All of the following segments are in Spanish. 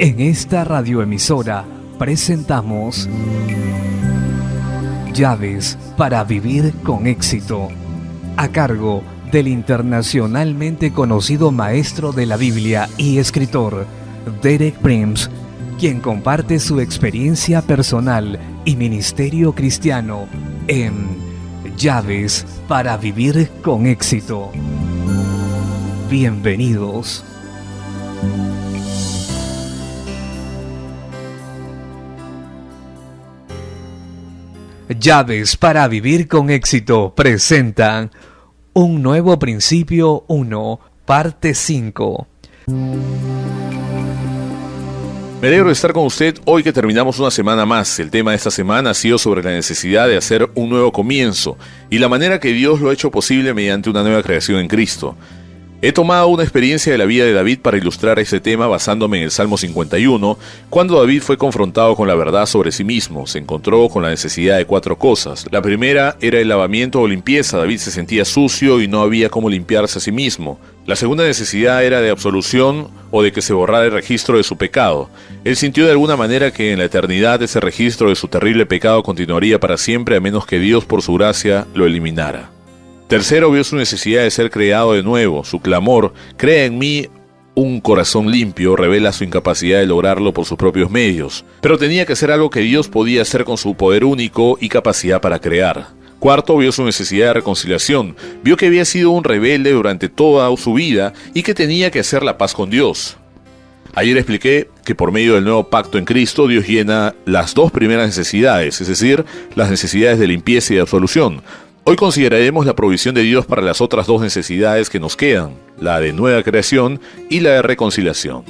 En esta radioemisora presentamos Llaves para vivir con éxito, a cargo del internacionalmente conocido maestro de la Biblia y escritor Derek Prince, quien comparte su experiencia personal y ministerio cristiano en Llaves para vivir con éxito. Bienvenidos. Llaves para vivir con éxito presentan Un nuevo principio 1, parte 5. Me alegro de estar con usted hoy que terminamos una semana más. El tema de esta semana ha sido sobre la necesidad de hacer un nuevo comienzo y la manera que Dios lo ha hecho posible mediante una nueva creación en Cristo. He tomado una experiencia de la vida de David para ilustrar ese tema basándome en el Salmo 51, cuando David fue confrontado con la verdad sobre sí mismo. Se encontró con la necesidad de 4 cosas. La primera era el lavamiento o limpieza. David se sentía sucio y no había cómo limpiarse a sí mismo. La segunda necesidad era de absolución o de que se borrara el registro de su pecado. Él sintió de alguna manera que en la eternidad ese registro de su terrible pecado continuaría para siempre a menos que Dios por su gracia lo eliminara. Tercero, vio su necesidad de ser creado de nuevo. Su clamor, crea en mí un corazón limpio, revela su incapacidad de lograrlo por sus propios medios. Pero tenía que hacer algo que Dios podía hacer con su poder único y capacidad para crear. Cuarto, vio su necesidad de reconciliación. Vio que había sido un rebelde durante toda su vida y que tenía que hacer la paz con Dios. Ayer expliqué que por medio del nuevo pacto en Cristo, Dios llena las 2 primeras necesidades, es decir, las necesidades de limpieza y de absolución. Hoy consideraremos la provisión de Dios para las otras 2 necesidades que nos quedan, la de nueva creación y la de reconciliación.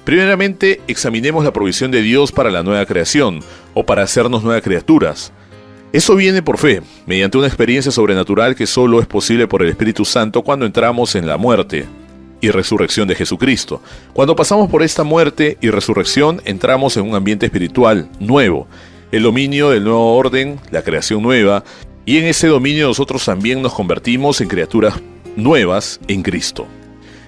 Primeramente, examinemos la provisión de Dios para la nueva creación, o para hacernos nuevas criaturas. Eso viene por fe, mediante una experiencia sobrenatural que solo es posible por el Espíritu Santo cuando entramos en la muerte y resurrección de Jesucristo. Cuando pasamos por esta muerte y resurrección, entramos en un ambiente espiritual nuevo, el dominio del nuevo orden, la creación nueva, y en ese dominio nosotros también nos convertimos en criaturas nuevas en Cristo.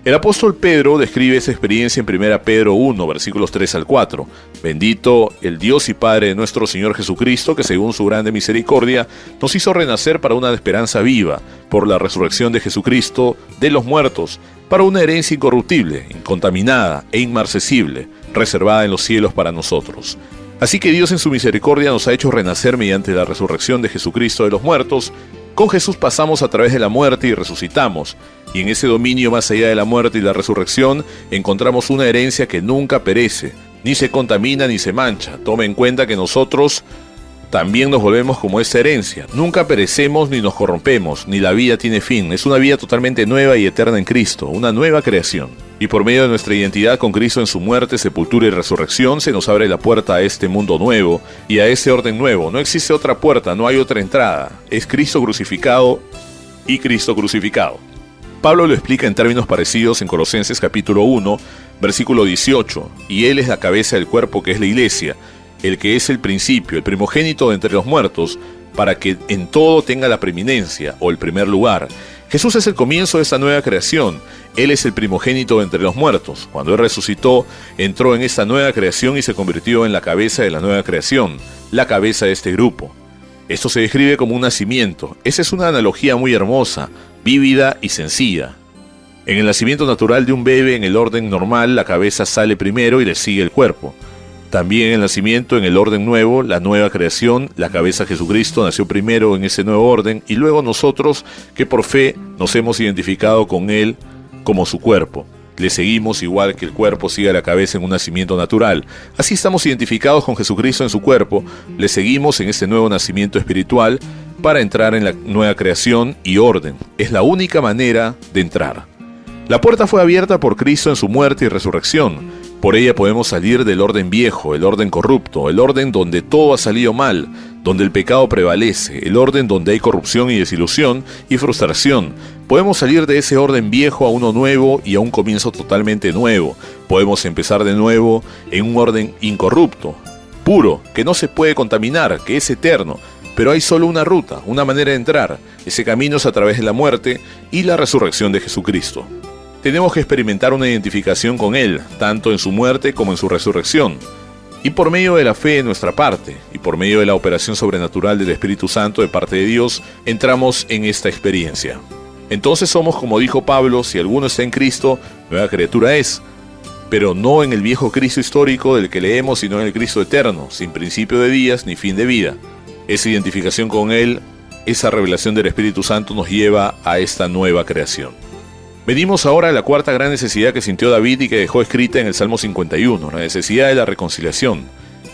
El apóstol Pedro describe esa experiencia en 1 Pedro 1, versículos 3 al 4. Bendito el Dios y Padre de nuestro Señor Jesucristo, que según su grande misericordia nos hizo renacer para una esperanza viva, por la resurrección de Jesucristo de los muertos, para una herencia incorruptible, incontaminada e inmarcesible, reservada en los cielos para nosotros. Así que Dios en su misericordia nos ha hecho renacer mediante la resurrección de Jesucristo de los muertos. Con Jesús pasamos a través de la muerte y resucitamos. Y en ese dominio más allá de la muerte y la resurrección encontramos una herencia que nunca perece, ni se contamina ni se mancha. Tome en cuenta que nosotros también nos volvemos como esta herencia. Nunca perecemos ni nos corrompemos, ni la vida tiene fin. Es una vida totalmente nueva y eterna en Cristo, una nueva creación. Y por medio de nuestra identidad con Cristo en su muerte, sepultura y resurrección, se nos abre la puerta a este mundo nuevo y a este orden nuevo. No existe otra puerta, no hay otra entrada. Es Cristo crucificado y Cristo crucificado. Pablo lo explica en términos parecidos en Colosenses capítulo 1, versículo 18. Y Él es la cabeza del cuerpo que es la iglesia, el que es el principio, el primogénito de entre los muertos, para que en todo tenga la preeminencia o el primer lugar. Jesús es el comienzo de esta nueva creación. Él es el primogénito de entre los muertos. Cuando Él resucitó, entró en esta nueva creación y se convirtió en la cabeza de la nueva creación, la cabeza de este grupo. Esto se describe como un nacimiento. Esa es una analogía muy hermosa, vívida y sencilla. En el nacimiento natural de un bebé, en el orden normal, la cabeza sale primero y le sigue el cuerpo. También en el nacimiento, en el orden nuevo, la nueva creación, la cabeza Jesucristo nació primero en ese nuevo orden y luego nosotros que por fe nos hemos identificado con Él como su cuerpo. Le seguimos igual que el cuerpo sigue a la cabeza en un nacimiento natural. Así estamos identificados con Jesucristo en su cuerpo, le seguimos en este nuevo nacimiento espiritual para entrar en la nueva creación y orden. Es la única manera de entrar. La puerta fue abierta por Cristo en su muerte y resurrección. Por ella podemos salir del orden viejo, el orden corrupto, el orden donde todo ha salido mal, donde el pecado prevalece, el orden donde hay corrupción y desilusión y frustración. Podemos salir de ese orden viejo a uno nuevo y a un comienzo totalmente nuevo. Podemos empezar de nuevo en un orden incorrupto, puro, que no se puede contaminar, que es eterno. Pero hay solo una ruta, una manera de entrar. Ese camino es a través de la muerte y la resurrección de Jesucristo. tenemos que experimentar una identificación con Él, tanto en su muerte como en su resurrección. Y por medio de la fe de nuestra parte, y por medio de la operación sobrenatural del Espíritu Santo de parte de Dios, entramos en esta experiencia. Entonces somos, como dijo Pablo, si alguno está en Cristo, nueva criatura es, pero no en el viejo Cristo histórico del que leemos, sino en el Cristo eterno, sin principio de días ni fin de vida. Esa identificación con Él, esa revelación del Espíritu Santo nos lleva a esta nueva creación. Venimos ahora a la cuarta gran necesidad que sintió David y que dejó escrita en el Salmo 51, la necesidad de la reconciliación.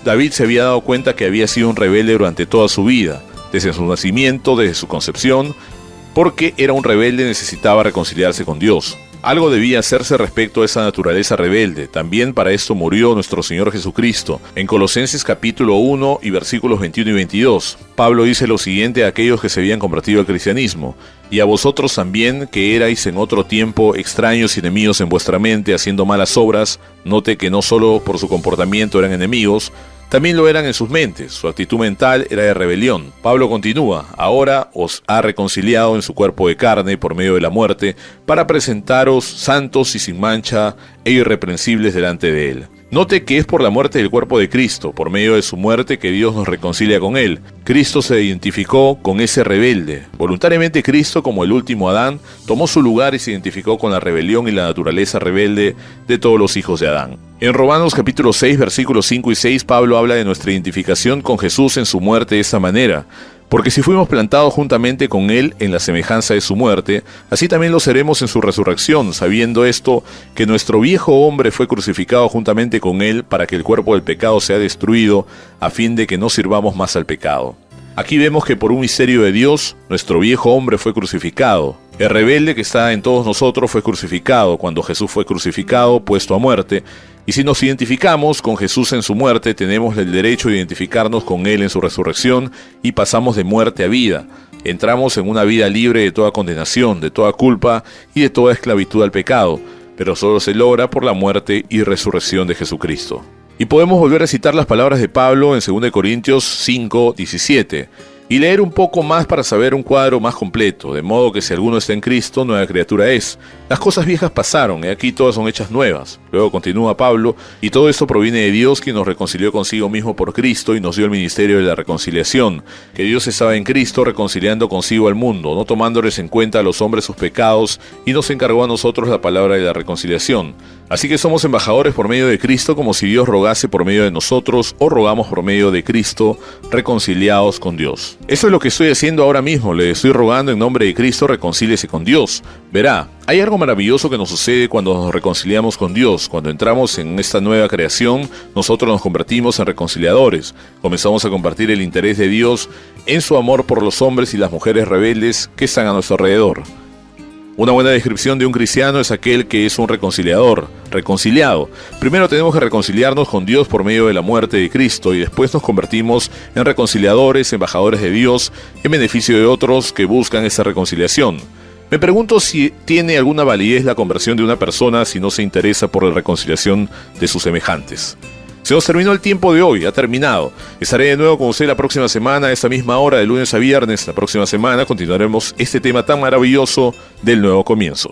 David se había dado cuenta que había sido un rebelde durante toda su vida, desde su nacimiento, desde su concepción, porque era un rebelde y necesitaba reconciliarse con Dios. Algo debía hacerse respecto a esa naturaleza rebelde. También para esto murió nuestro Señor Jesucristo. En Colosenses capítulo 1 y versículos 21 y 22, Pablo dice lo siguiente a aquellos que se habían convertido al cristianismo: y a vosotros también, que erais en otro tiempo extraños y enemigos en vuestra mente, haciendo malas obras. Note que no solo por su comportamiento eran enemigos, también lo eran en sus mentes. Su actitud mental era de rebelión. Pablo continúa: ahora os ha reconciliado en su cuerpo de carne por medio de la muerte, para presentaros santos y sin mancha e irreprensibles delante de Él. Note que es por la muerte del cuerpo de Cristo, por medio de su muerte, que Dios nos reconcilia con Él. Cristo se identificó con ese rebelde. Voluntariamente Cristo, como el último Adán, tomó su lugar y se identificó con la rebelión y la naturaleza rebelde de todos los hijos de Adán. En Romanos capítulo 6, versículos 5 y 6, Pablo habla de nuestra identificación con Jesús en su muerte de esta manera: porque si fuimos plantados juntamente con Él en la semejanza de su muerte, así también lo seremos en su resurrección, sabiendo esto, que nuestro viejo hombre fue crucificado juntamente con Él, para que el cuerpo del pecado sea destruido, a fin de que no sirvamos más al pecado. Aquí vemos que por un misterio de Dios, nuestro viejo hombre fue crucificado. El rebelde que está en todos nosotros fue crucificado cuando Jesús fue crucificado, puesto a muerte. Y si nos identificamos con Jesús en su muerte, tenemos el derecho de identificarnos con Él en su resurrección y pasamos de muerte a vida. Entramos en una vida libre de toda condenación, de toda culpa y de toda esclavitud al pecado, pero solo se logra por la muerte y resurrección de Jesucristo. Y podemos volver a citar las palabras de Pablo en 2 Corintios 5, 17. Y leer un poco más para saber un cuadro más completo, de modo que si alguno está en Cristo, nueva criatura es. Las cosas viejas pasaron, y aquí todas son hechas nuevas. Luego continúa Pablo: y todo esto proviene de Dios, quien nos reconcilió consigo mismo por Cristo y nos dio el ministerio de la reconciliación. Que Dios estaba en Cristo reconciliando consigo al mundo, no tomándoles en cuenta a los hombres sus pecados, y nos encargó a nosotros la palabra de la reconciliación. Así que somos embajadores por medio de Cristo, como si Dios rogase por medio de nosotros, o rogamos por medio de Cristo, reconciliados con Dios. Eso es lo que estoy haciendo ahora mismo. Le estoy rogando en nombre de Cristo: reconcíliese con Dios. Verá, hay algo maravilloso que nos sucede cuando nos reconciliamos con Dios. Cuando entramos en esta nueva creación, nosotros nos convertimos en reconciliadores. Comenzamos a compartir el interés de Dios en su amor por los hombres y las mujeres rebeldes que están a nuestro alrededor. Una buena descripción de un cristiano es aquel que es un reconciliador, reconciliado. Primero tenemos que reconciliarnos con Dios por medio de la muerte de Cristo, y después nos convertimos en reconciliadores, embajadores de Dios, en beneficio de otros que buscan esa reconciliación. Me pregunto si tiene alguna validez la conversión de una persona si no se interesa por la reconciliación de sus semejantes. Se nos terminó el tiempo de hoy, ha terminado. Estaré de nuevo con usted la próxima semana, a esta misma hora, de lunes a viernes. La próxima semana continuaremos este tema tan maravilloso del nuevo comienzo.